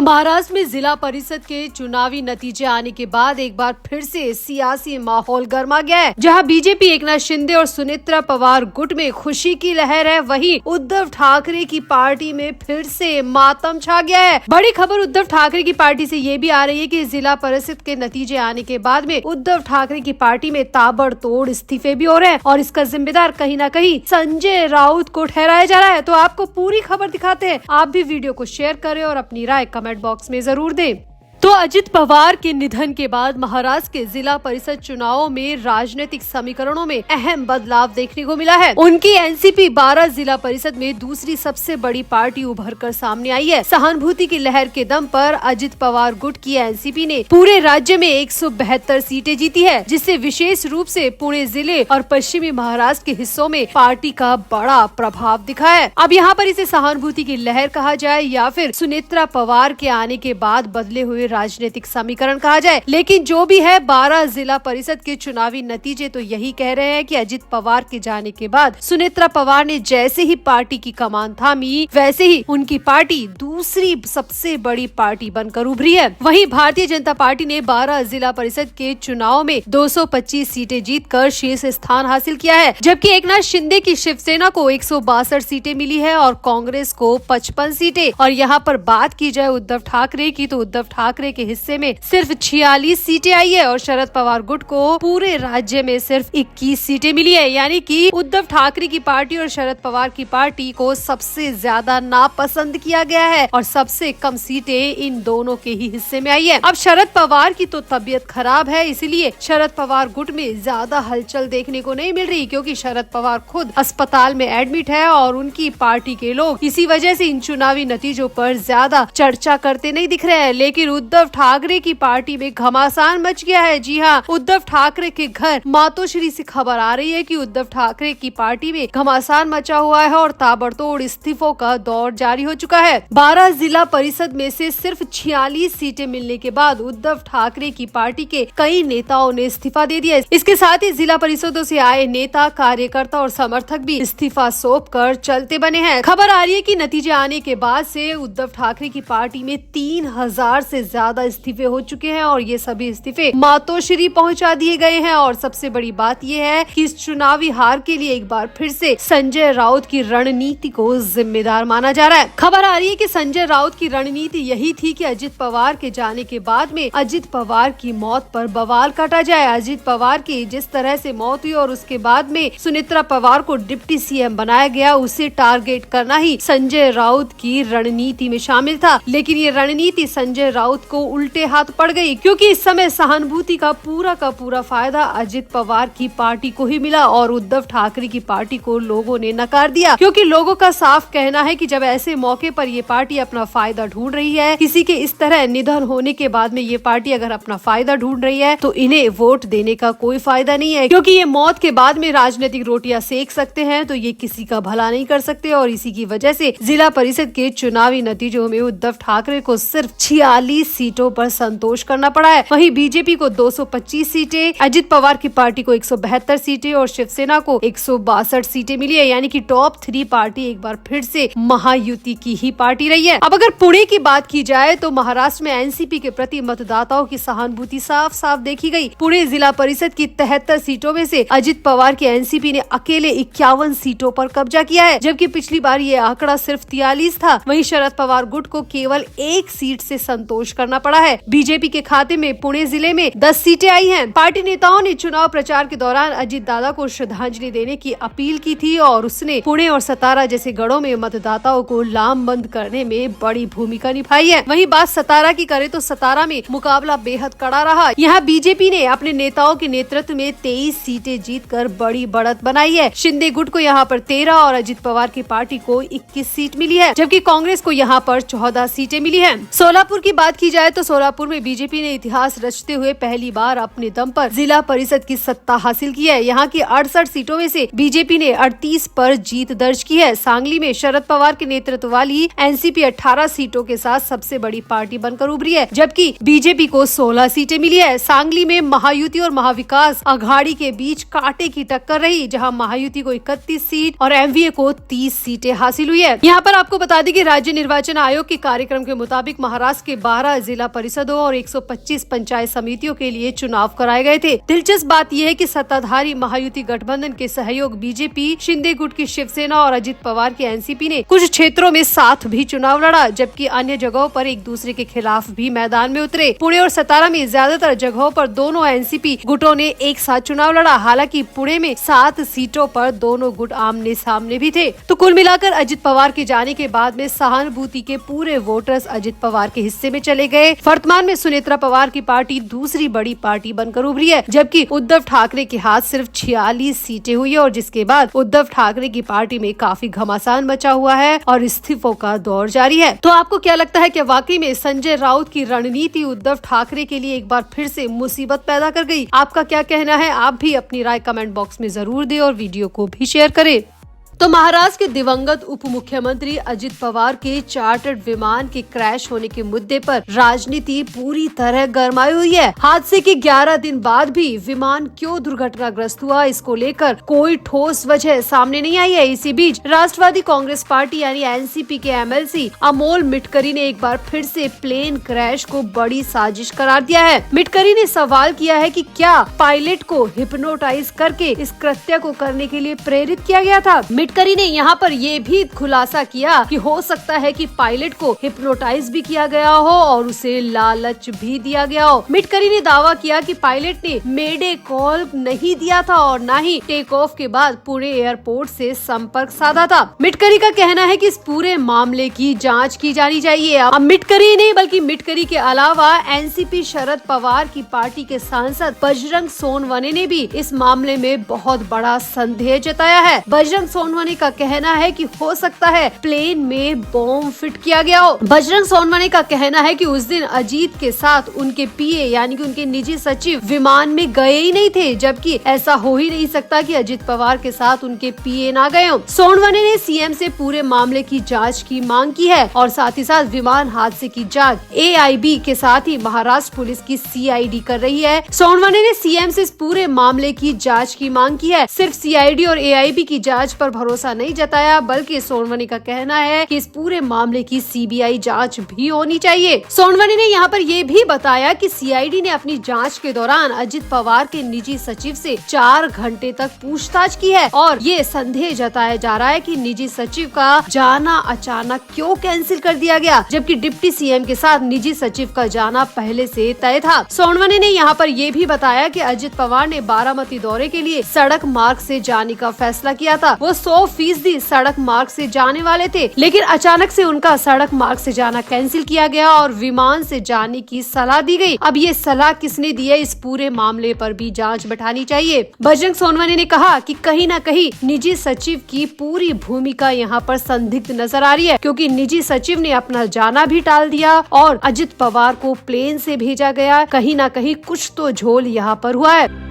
तो महाराष्ट्र में जिला परिषद के चुनावी नतीजे आने के बाद एक बार फिर से सियासी माहौल गर्मा गया है। जहां बीजेपी एकनाथ शिंदे और सुनेत्रा पवार गुट में खुशी की लहर है, वहीं उद्धव ठाकरे की पार्टी में फिर से मातम छा गया है। बड़ी खबर उद्धव ठाकरे की पार्टी से ये भी आ रही है कि जिला परिषद के नतीजे आने के बाद में उद्धव ठाकरे की पार्टी में ताबड़तोड़ इस्तीफे भी हो रहे हैं और इसका जिम्मेदार कहीं न कहीं संजय राउत को ठहराया जा रहा है। तो आपको पूरी खबर दिखाते हैं, आप भी वीडियो को शेयर करें और अपनी राय कमेंट बॉक्स में जरूर दें। तो अजित पवार के निधन के बाद महाराष्ट्र के जिला परिषद चुनावों में राजनीतिक समीकरणों में अहम बदलाव देखने को मिला है। उनकी एनसीपी 12 जिला परिषद में दूसरी सबसे बड़ी पार्टी उभर कर सामने आई है। सहानुभूति की लहर के दम पर अजित पवार गुट की एनसीपी ने पूरे राज्य में 172 सीटें जीती है, जिससे विशेष रूप से पुणे जिले और पश्चिमी महाराष्ट्र के हिस्सों में पार्टी का बड़ा प्रभाव दिखा है। अब यहाँ पर इसे सहानुभूति की लहर कहा जाए या फिर सुनेत्रा पवार के आने के बाद बदले हुए राजनीतिक समीकरण कहा जाए, लेकिन जो भी है 12 जिला परिषद के चुनावी नतीजे तो यही कह रहे हैं कि अजित पवार के जाने के बाद सुनेत्रा पवार ने जैसे ही पार्टी की कमान थामी, वैसे ही उनकी पार्टी दूसरी सबसे बड़ी पार्टी बनकर उभरी है। वहीं भारतीय जनता पार्टी ने 12 जिला परिषद के चुनाव में 225 सीटें जीतकर शीर्ष स्थान हासिल किया है, जबकि एकनाथ शिंदे की शिवसेना को 162 सीटें मिली है और कांग्रेस को 55 सीटें। और यहाँ पर बात की जाए उद्धव ठाकरे की, तो उद्धव ठाकरे के हिस्से में सिर्फ 46 सीटें आई है और शरद पवार गुट को पूरे राज्य में सिर्फ 21 सीटें मिली है। यानी कि उद्धव ठाकरे की पार्टी और शरद पवार की पार्टी को सबसे ज्यादा नापसंद किया गया है और सबसे कम सीटें इन दोनों के ही हिस्से में आई है। अब शरद पवार की तो तबीयत खराब है, इसलिए शरद पवार गुट में ज्यादा हलचल देखने को नहीं मिल रही, क्योंकि शरद पवार खुद अस्पताल में एडमिट है और उनकी पार्टी के लोग इसी वजह से इन चुनावी नतीजों पर ज्यादा चर्चा करते नहीं दिख रहे हैं। लेकिन उद्धव ठाकरे की पार्टी में घमासान मच गया है। जी हाँ, उद्धव ठाकरे के घर मातोश्री से खबर आ रही है कि उद्धव ठाकरे की पार्टी में घमासान मचा हुआ है और ताबड़तोड़ इस्तीफों का दौर जारी हो चुका है। 12 जिला परिषद में से सिर्फ 46 सीटें मिलने के बाद उद्धव ठाकरे की पार्टी के कई नेताओं ने इस्तीफा दे दिया। इसके साथ ही जिला परिषदों से आए नेता, कार्यकर्ता और समर्थक भी इस्तीफा सौंप कर चलते बने हैं। खबर आ रही है कि नतीजे आने के बाद से उद्धव ठाकरे की पार्टी में 3000 से ज्यादा इस्तीफे हो चुके हैं और ये सभी इस्तीफे मातोश्री पहुंचा दिए गए हैं। और सबसे बड़ी बात ये है कि इस चुनावी हार के लिए एक बार फिर से संजय राउत की रणनीति को जिम्मेदार माना जा रहा है। खबर आ रही है कि संजय राउत की रणनीति यही थी कि अजित पवार के जाने के बाद में अजित पवार की मौत पर बवाल काटा जाए। अजित पवार की जिस तरह से मौत हुई और उसके बाद में सुनेत्रा पवार को डिप्टी सीएम बनाया गया, उसे टारगेट करना ही संजय राउत की रणनीति में शामिल था। लेकिन ये रणनीति संजय राउत को उल्टे हाथ पड़ गई, क्योंकि इस समय सहानुभूति का पूरा फायदा अजित पवार की पार्टी को ही मिला और उद्धव ठाकरे की पार्टी को लोगों ने नकार दिया, क्योंकि लोगों का साफ कहना है कि जब ऐसे मौके पर ये पार्टी अपना फायदा ढूंढ रही है, किसी के इस तरह निधन होने के बाद में ये पार्टी अगर अपना फायदा ढूंढ रही है तो इन्हें वोट देने का कोई फायदा नहीं है, क्योंकि ये मौत के बाद में राजनीतिक रोटियां सेक सकते हैं तो ये किसी का भला नहीं कर सकते। और इसी की वजह से जिला परिषद के चुनावी नतीजों में उद्धव ठाकरे को सिर्फ 46 सीटों पर संतोष करना पड़ा है। वहीं बीजेपी को 225 सीटें, अजित पवार की पार्टी को 172 सीटें और शिवसेना को 162 सीटें मिली है। यानी कि टॉप 3 पार्टी एक बार फिर से महायुति की ही पार्टी रही है। अब अगर पुणे की बात की जाए तो महाराष्ट्र में एनसीपी के प्रति मतदाताओं की सहानुभूति साफ साफ देखी गई। पुणे जिला परिषद की 73 सीटों में से अजित पवार की एनसीपी ने अकेले 51 सीटों पर कब्जा किया है, जबकि पिछली बार ये आंकड़ा सिर्फ 43 था। वहीं शरद पवार गुट को केवल 1 सीट से संतोष करना पड़ा है। बीजेपी के खाते में पुणे जिले में 10 सीटें आई हैं। पार्टी नेताओं ने चुनाव प्रचार के दौरान अजित दादा को श्रद्धांजलि देने की अपील की थी और उसने पुणे और सतारा जैसे गढ़ों में मतदाताओं को लामबंद करने में बड़ी भूमिका निभाई है। वहीं बात सतारा की करे तो सतारा में मुकाबला बेहद कड़ा रहा। यहाँ बीजेपी ने अपने नेताओं के नेतृत्व में 23 सीटें जीतकर बड़ी बढ़त बनाई है। शिंदे गुट को यहाँ पर 13 और अजित पवार की पार्टी को 21 सीट मिली है, जबकि कांग्रेस को यहाँ पर 14 सीटें मिली है। सोलापुर की बात की जाए तो सोलापुर में बीजेपी ने इतिहास रचते हुए पहली बार अपने दम पर जिला परिषद की सत्ता हासिल की है। यहाँ की 68 सीटों में से बीजेपी ने 38 पर जीत दर्ज की है। सांगली में शरद पवार के नेतृत्व वाली एनसीपी 18 सीटों के साथ सबसे बड़ी पार्टी बनकर उभरी है, जबकि बीजेपी को 16 सीटें मिली है। सांगली में महायुति और महाविकास अघाड़ी के बीच कांटे की टक्कर रही, जहां महायुति को 31 सीट और एमवीए को 30 सीटें हासिल हुई है। यहाँ पर आपको बता दें कि राज्य निर्वाचन आयोग के कार्यक्रम के मुताबिक महाराष्ट्र के 12 जिला परिषदों और 125 पंचायत समितियों के लिए चुनाव कराए गए थे। दिलचस्प बात यह है कि सत्ताधारी महायुति गठबंधन के सहयोग बीजेपी, शिंदे गुट की शिवसेना और अजित पवार की एनसीपी ने कुछ क्षेत्रों में साथ भी चुनाव लड़ा, जबकि अन्य जगहों पर एक दूसरे के खिलाफ भी मैदान में उतरे। पुणे और सतारा में ज्यादातर जगहों पर दोनों एनसीपी गुटों ने एक साथ चुनाव लड़ा। हालांकि पुणे में 7 सीटों पर दोनों गुट आमने सामने भी थे। तो कुल मिलाकर अजित पवार के जाने के बाद में सहानुभूति के पूरे वोटर्स अजित पवार के हिस्से में चले गए। वर्तमान में सुनेत्रा पवार की पार्टी दूसरी बड़ी पार्टी बनकर उभरी है, जबकि उद्धव ठाकरे के हाथ सिर्फ 46 सीटें हुई है और जिसके बाद उद्धव ठाकरे की पार्टी में काफी घमासान मचा हुआ है और इस्तीफों का दौर जारी है। तो आपको क्या लगता है कि वाकई में संजय राउत की रणनीति उद्धव ठाकरे के लिए एक बार फिर से मुसीबत पैदा कर गई? आपका क्या कहना है? आप भी अपनी राय कमेंट बॉक्स में जरूर दें और वीडियो को भी शेयर करें। तो महाराष्ट्र के दिवंगत उप मुख्यमंत्री अजित पवार के चार्टर्ड विमान के क्रैश होने के मुद्दे पर राजनीति पूरी तरह गरमाई हुई है। हादसे के 11 दिन बाद भी विमान क्यों दुर्घटनाग्रस्त हुआ, इसको लेकर कोई ठोस वजह सामने नहीं आई है। इसी बीच राष्ट्रवादी कांग्रेस पार्टी यानी एनसीपी के एमएलसी अमोल मिटकरी ने एक बार फिर से प्लेन क्रैश को बड़ी साजिश करार दिया है। मिटकरी ने सवाल किया है कि क्या पायलट को हिप्नोटाइज करके इस कृत्य को करने के लिए प्रेरित किया गया था। मिटकरी ने यहाँ पर ये भी खुलासा किया कि हो सकता है कि पायलट को हिप्नोटाइज भी किया गया हो और उसे लालच भी दिया गया हो। मिटकरी ने दावा किया कि पायलट ने मेडे कॉल नहीं दिया था और न ही टेक ऑफ के बाद पुणे एयरपोर्ट से संपर्क साधा था। मिटकरी का कहना है कि इस पूरे मामले की जांच की जानी चाहिए। अब मिटकरी नहीं बल्कि मिटकरी के अलावा एनसीपी शरद पवार की पार्टी के सांसद बजरंग सोनवने ने भी इस मामले में बहुत बड़ा संदेह जताया है। बजरंग सोनवने का कहना है कि हो सकता है प्लेन में बॉम्ब फिट किया गया हो। बजरंग सोनवने का कहना है कि उस दिन अजीत के साथ उनके पीए यानी कि उनके निजी सचिव विमान में गए ही नहीं थे, जबकि ऐसा हो ही नहीं सकता कि अजित पवार के साथ उनके पीए ना गए हो। सोनवने ने सीएम से पूरे मामले की जांच की मांग की है और साथ ही साथ विमान हादसे की जांच एआईबी के साथ ही महाराष्ट्र पुलिस की सीआईडी कर रही है। सोनवने ने सीएम से इस पूरे मामले की जांच की मांग की है। सिर्फ सीआईडी और एआईबी की जांच पर भरोसा नहीं जताया, बल्कि सोनवने का कहना है कि इस पूरे मामले की सीबीआई जांच भी होनी चाहिए। सोनवने ने यहाँ पर ये भी बताया कि सीआईडी ने अपनी जांच के दौरान अजित पवार के निजी सचिव से 4 घंटे तक पूछताछ की है और ये संदेह जताया जा रहा है कि निजी सचिव का जाना अचानक क्यों कैंसिल कर दिया गया, जबकि डिप्टी सीएम के साथ निजी सचिव का जाना पहले से तय था। सोनवने ने यहाँ पर ये भी बताया कि अजित पवार ने बारामती दौरे के लिए सड़क मार्ग से जाने का फैसला किया था। वो 100% सड़क मार्ग से जाने वाले थे, लेकिन अचानक से उनका सड़क मार्ग से जाना कैंसिल किया गया और विमान से जाने की सलाह दी गई। अब ये सलाह किसने दी है, इस पूरे मामले पर भी जांच बैठानी चाहिए। बजरंग सोनवने ने कहा कि कहीं न कहीं निजी सचिव की पूरी भूमिका यहाँ पर संदिग्ध नजर आ रही है, क्योंकि निजी सचिव ने अपना जाना भी टाल दिया और अजित पवार को प्लेन से भेजा गया। कहीं न कहीं कुछ तो झोल यहाँ पर हुआ है।